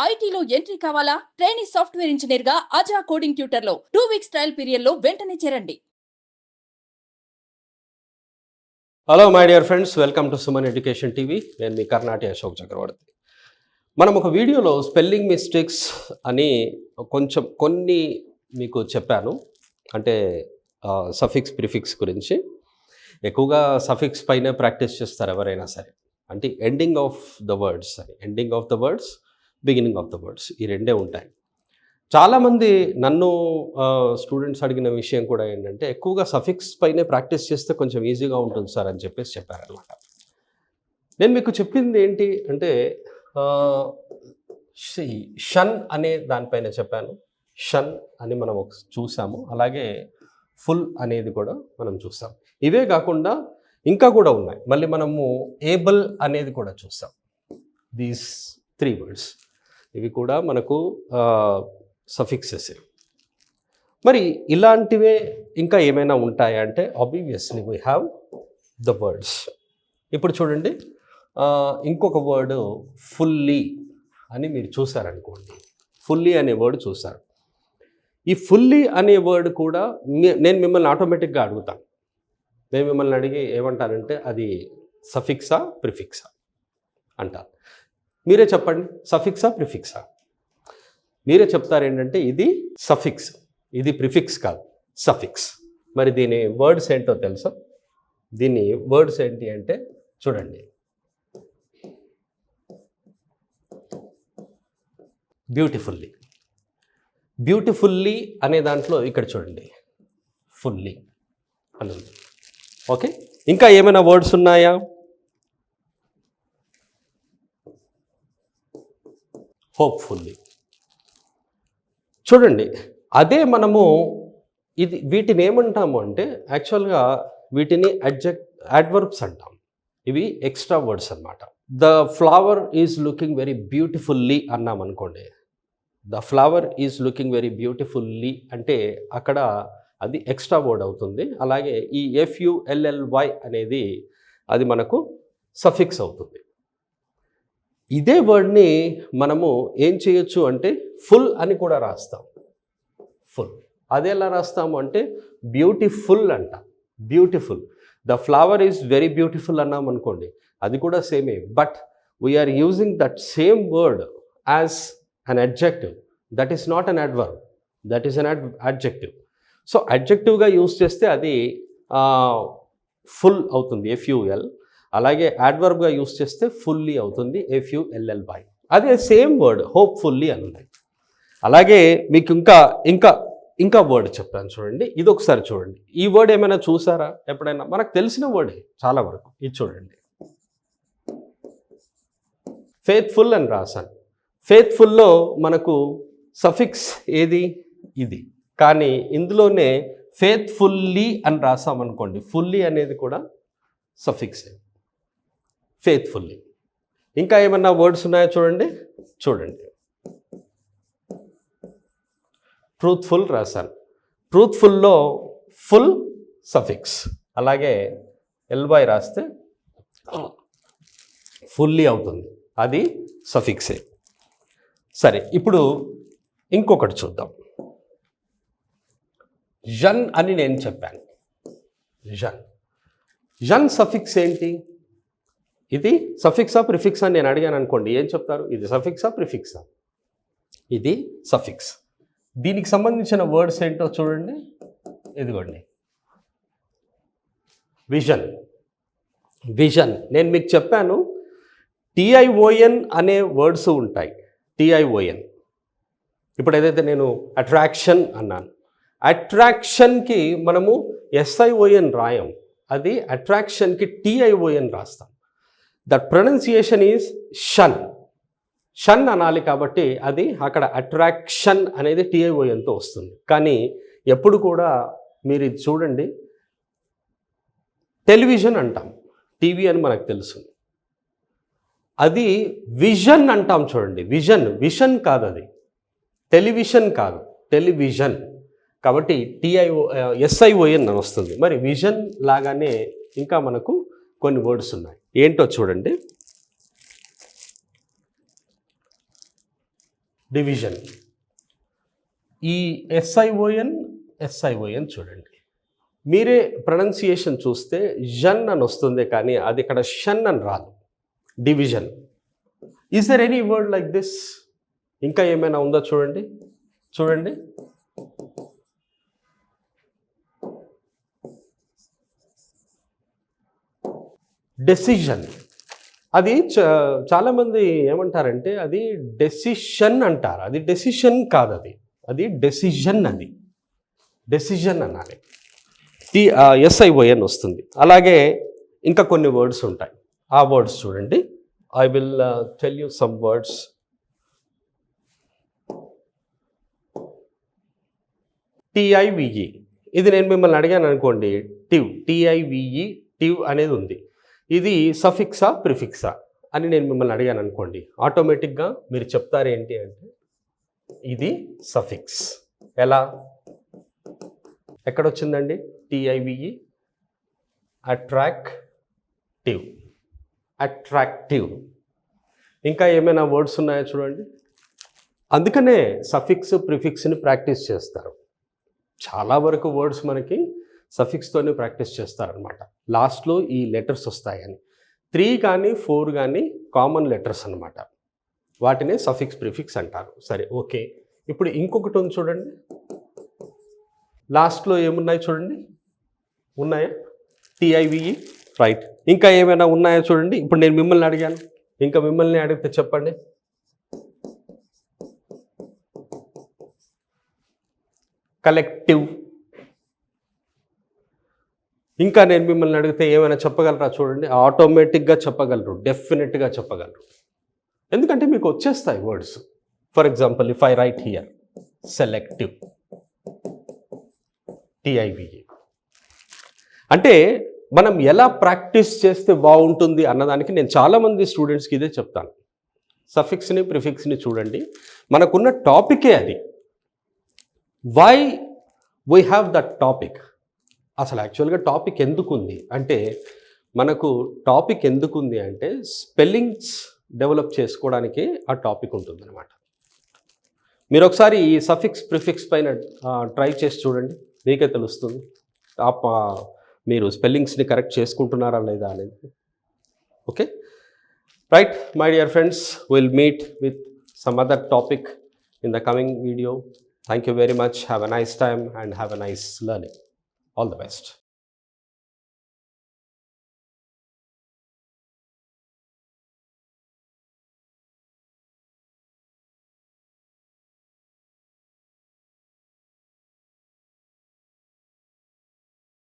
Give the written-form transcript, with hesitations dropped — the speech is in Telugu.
ఐటీలో ఎంట్రీ కావాలా? ట్రైనీ సాఫ్ట్వేర్ ఇంజనీర్ గా అజా కోడింగ్ ట్యూటర్ లో 2 వీక్స్ ట్రయల్ పీరియడ్ లో వెంటనే చేరండి. Hello my dear friends, welcome to Suman education TV. నేను మీ కర్ణాటి అశోక్ చక్రవర్తి. మనం ఒక వీడియోలో స్పెల్లింగ్ మిస్టేక్స్ అని కొన్ని మీకు చెప్పాను. అంటే సఫిక్స్ ప్రిఫిక్స్ గురించి ఎక్కువగా సఫిక్స్ పైనే ప్రాక్టీస్ చేస్తారు ఎవరైనా సరే. అంటే ఎండింగ్ ఆఫ్ ద వర్డ్స్ అని, ending of the words, beginning of the words, ఈ రెండే ఉంటాయి. చాలామంది నన్ను స్టూడెంట్స్ అడిగిన విషయం కూడా ఏంటంటే, ఎక్కువగా సఫిక్స్ పైనే ప్రాక్టీస్ చేస్తే కొంచెం ఈజీగా ఉంటుంది సార్ అని చెప్పారనమాట. నేను మీకు చెప్పింది ఏంటి అంటే, షన్ అనే దానిపైన చెప్పాను. షన్ అని మనం చూసాము. అలాగే ఫుల్ అనేది కూడా మనం చూసాం. ఇవే కాకుండా ఇంకా కూడా ఉన్నాయి. మళ్ళీ మనము ఏబుల్ అనేది కూడా చూసాం. దీస్ 3 వర్డ్స్ ఇవి కూడా మనకు సఫిక్సెస్. మరి ఇలాంటివే ఇంకా ఏమైనా ఉంటాయా అంటే, obviously we have the words. ఇప్పుడు చూడండి, ఇంకొక వర్డ్ ఫుల్లీ అని మీరు చూసారనుకోండి. ఫుల్లీ అనే వర్డ్ చూసారు. ఈ ఫుల్లీ అనే వర్డ్ కూడా నేను మిమ్మల్ని ఆటోమేటిక్గా అడుగుతాను. నేను మిమ్మల్ని అడిగి ఏమంటానంటే, అది సఫిక్సా ప్రిఫిక్సా అంటారు. మీరే చెప్పండి, సఫిక్సా ప్రిఫిక్సా? మీరే చెప్తారు ఏంటంటే, ఇది సఫిక్స్, ఇది ప్రిఫిక్స్ కాదు, సఫిక్స్. మరి దీని వర్డ్స్ ఏంటో తెలుసా? దీని వర్డ్స్ ఏంటి అంటే చూడండి, బ్యూటిఫుల్లీ. బ్యూటిఫుల్లీ అనే దాంట్లో ఇక్కడ చూడండి, ఫుల్లీ అని ఉంది. ఓకే, ఇంకా ఏమైనా వర్డ్స్ ఉన్నాయా? హోప్ఫుల్లీ. చూడండి, అదే మనము వీటిని ఏమంటాము అంటే, యాక్చువల్గా వీటిని అడ్వర్బ్స్ అంటాం. ఇవి ఎక్స్ట్రా వర్డ్స్ అన్నమాట. The flower is looking very beautifully అన్నాం అనుకోండి. The flower is looking very beautifully అంటే అక్కడ అది ఎక్స్ట్రా వర్డ్ అవుతుంది. అలాగే ఈ FULLY అనేది అది మనకు సఫిక్స్ అవుతుంది. ఇదే వర్డ్ని మనము ఏం చేయొచ్చు అంటే, ఫుల్ అని కూడా రాస్తాం. ఫుల్ అది ఎలా రాస్తాము అంటే, బ్యూటిఫుల్ అంట. Beautiful, the flower is very beautiful అన్నాం అనుకోండి, అది కూడా సేమే. But we are using that same word as an adjective. That is not an adverb, that is an adjective. So అడ్జెక్టివ్గా యూజ్ చేస్తే అది ఫుల్ అవుతుంది, FUL. అలాగే యాడ్వర్బ్గా యూజ్ చేస్తే ఫుల్లీ అవుతుంది, FULLY. అదే సేమ్ వర్డ్ హోప్ఫుల్లీ అని ఉంది. అలాగే మీకు ఇంకా వర్డ్ చెప్పాను చూడండి. ఇది ఒకసారి చూడండి. ఈ వర్డ్ ఏమైనా చూసారా ఎప్పుడైనా? మనకు తెలిసిన వర్డే చాలా వరకు. ఇది చూడండి, ఫెయిత్ఫుల్ అని రాశాను. ఫెయిత్ఫుల్లో మనకు సఫిక్స్ ఏది? ఇది. కానీ ఇందులోనే ఫెయిత్ఫుల్లీ అని రాసామనుకోండి, ఫుల్లీ అనేది కూడా సఫిక్స్. ఫెయిత్ఫుల్లీ. ఇంకా ఏమన్నా వర్డ్స్ ఉన్నాయో చూడండి. ట్రూత్ఫుల్ రాశాను. ట్రూత్ఫుల్లో ఫుల్ సఫిక్స్, అలాగే LY రాస్తే ఫుల్లీ అవుతుంది, అది సఫిక్సే. సరే, ఇప్పుడు ఇంకొకటి చూద్దాం. జన్ అని నేను చెప్పాను. జన్ సఫిక్స్ ఏంటి? ఇది సఫిక్సా ప్రిఫిక్సా అని నేను అడిగాను అనుకోండి, ఏం చెప్తారు? ఇది సఫిక్సా ప్రిఫిక్సా? ఇది సఫిక్స్. దీనికి సంబంధించిన వర్డ్స్ ఏంటో చూడండి. ఇదిగోండి, విజన్. నేను మీకు చెప్పాను, TION అనే వర్డ్స్ ఉంటాయి. TION. ఇప్పుడు ఏదైతే నేను అట్రాక్షన్ అన్నాను, అట్రాక్షన్కి మనము SION రాయం, అది అట్రాక్షన్కి TION రాస్తాం. దట్ ప్రొనౌన్సియేషన్ ఈజ్ షన్ అనాలి. కాబట్టి అది అక్కడ అట్రాక్షన్ అనేది TIONతో వస్తుంది. కానీ ఎప్పుడు కూడా మీరు ఇది చూడండి, టెలివిజన్ అంటాం, టీవీ అని మనకు తెలుసు. అది విజన్ అంటాం చూడండి. విషన్ కాదు, అది టెలివిజన్ కాదు, టెలివిజన్. కాబట్టి SION అని వస్తుంది. మరి విజన్ లాగానే ఇంకా మనకు కొన్ని వర్డ్స్ ఉన్నాయి. ఏంటో చూడండి. డివిజన్. ఈ ఎస్ఐఓఎన్ చూడండి, మీరే ప్రొనౌన్సియేషన్ చూస్తే జన్ అని వస్తుంది, కానీ అది ఇక్కడ షన్ అని రాదు, division. Is there any word like this? ఇంకా ఏమైనా ఉందో చూడండి, చూడండి. డెసిషన్, అది చాలామంది ఏమంటారంటే అది డెసిషన్ అంటారు, అది డెసిషన్ కాదు, అది డెసిజన్, అది డెసిజన్ అనాలి. ఎస్ఐఓఎన్ వస్తుంది. అలాగే ఇంకా కొన్ని వర్డ్స్ ఉంటాయి, ఆ వర్డ్స్ చూడండి. I will tell you some words. T I V E, ఇది నేను మిమ్మల్ని అడిగాను అనుకోండి, టిఐవిఈ అనేది ఉంది, ఇది సఫిక్సా ప్రిఫిక్సా అని నేను మిమ్మల్ని అడిగాను అనుకోండి, ఆటోమేటిక్గా మీరు చెప్తారు ఏంటి అంటే ఇది సఫిక్స్. ఎలా, ఎక్కడొచ్చిందండి? టిఐవిఈ, అట్రాక్టివ్. ఇంకా ఏమైనా వర్డ్స్ ఉన్నాయో చూడండి. అందుకనే సఫిక్స్ ప్రిఫిక్స్ని ప్రాక్టీస్ చేస్తారు. చాలా వరకు వర్డ్స్ మనకి సఫిక్స్తోనే ప్రాక్టీస్ చేస్తారనమాట. లాస్ట్లో ఈ లెటర్స్ వస్తాయని 3 కానీ 4 కానీ కామన్ లెటర్స్ అనమాట, వాటినే సఫిక్స్ ప్రిఫిక్స్ అంటారు. సరే, ఓకే. ఇప్పుడు ఇంకొకటి ఉంది చూడండి, లాస్ట్లో ఏమున్నాయి చూడండి, ఉన్నాయా? టిఐవిఈ, రైట్. ఇంకా ఏమైనా ఉన్నాయా చూడండి. ఇప్పుడు నేను మిమ్మల్ని అడిగాను, ఇంకా మిమ్మల్ని అడిగితే చెప్పండి. కలెక్టివ్. ఇంకా నేను మిమ్మల్ని అడిగితే ఏమైనా చెప్పగలరా చూడండి. ఆటోమేటిక్గా చెప్పగలరు, డెఫినెట్గా చెప్పగలరు, ఎందుకంటే మీకు వచ్చేస్తాయి words. For example, if I write here selective, T I V E. అంటే మనం ఎలా ప్రాక్టీస్ చేస్తే బాగుంటుంది అన్నదానికి నేను చాలామంది స్టూడెంట్స్కి ఇదే చెప్తాను. సఫిక్స్ని ప్రిఫిక్స్ని చూడండి, మనకున్న టాపికే అది. Why we have that topic? అసలు యాక్చువల్గా టాపిక్ ఎందుకు ఉంది అంటే, మనకు టాపిక్ ఎందుకు ఉంది అంటే స్పెల్లింగ్స్ డెవలప్ చేసుకోవడానికి ఆ టాపిక్ ఉంటుంది అనమాట. మీరు ఒకసారి ఈ సఫిక్స్ ప్రిఫిక్స్ పైన ట్రై చేసి చూడండి, మీకే తెలుస్తుంది మీరు స్పెల్లింగ్స్ని కరెక్ట్ చేసుకుంటున్నారా లేదా అనేది. Okay, right my dear friends, will meet with some other topic in the coming video. Thank you very much. Have a nice time and have a nice learning. All the best.